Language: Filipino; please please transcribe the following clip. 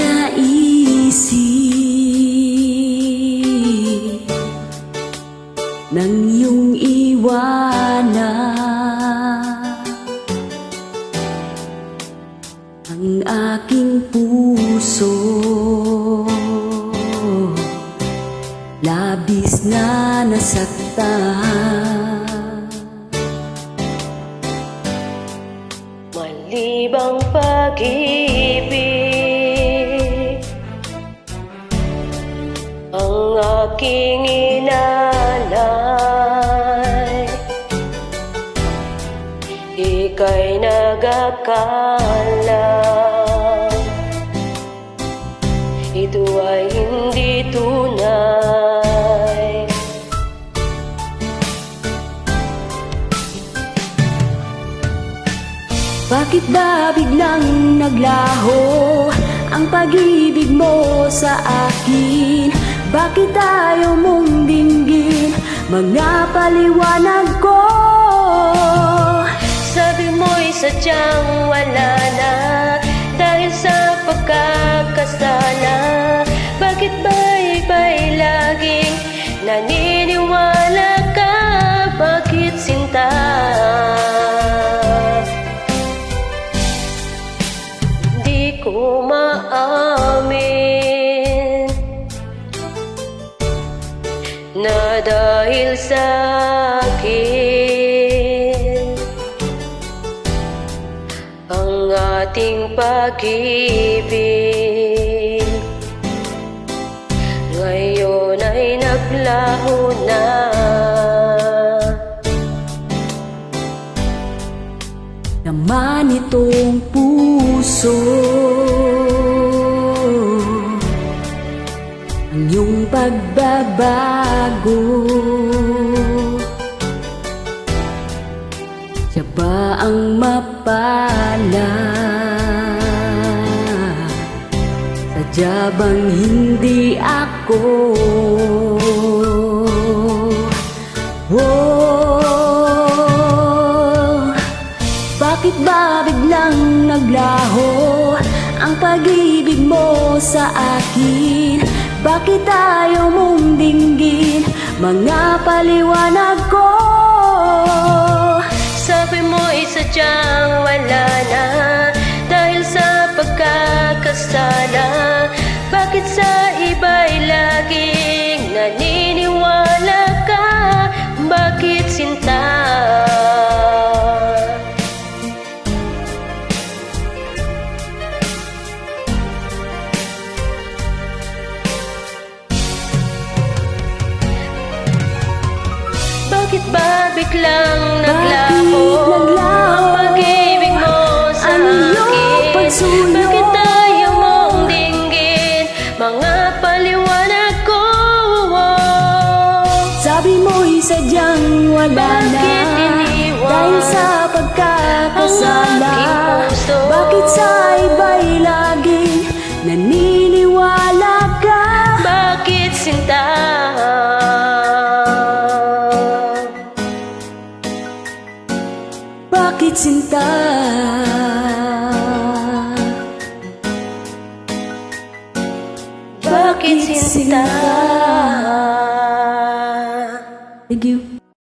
naisip nang iyong iwanan ang aking puso. Labis na nasaktan. Malibang pag-ibig ang aking inalay, ika'y nag-akala ito ay hindi tunay. Bakit ba biglang naglaho ang pag-ibig mo sa akin? Bakit ayaw mong dinggin mga paliwanag ko? Sabi mo'y sadyang wala na dahil sa pagkakasala. Bakit ba'y laging naniniwala ka? Bakit sinta? Di ko maamin na dahil sa akin ang ating pag-ibig ngayon ay naglaho na. Naman itong puso ang iyong pagbabago. Siya ba ang mapala? Sadya bang hindi ako? Bakit ba biglang naglaho ang pag-ibig mo sa akin? Bakit ayaw mong dinggin mga paliwanag ko? Sabi mo'y sadyang wala na dahil sa pagkakasala. Bakit sa iba'y laging naniniwala ka? Bakit sinta? Bakit ba biglang naglaho ang pag-ibig mo sa akin? Bakit ayaw mong dinggin mga paliwanag ko? Sabi mo'y sadyang wala na dahil sa pagkakasala. Bakit sa iba'y laging naniniwala ka? Bakit sinta? Bakit sinta? Bakit sinta?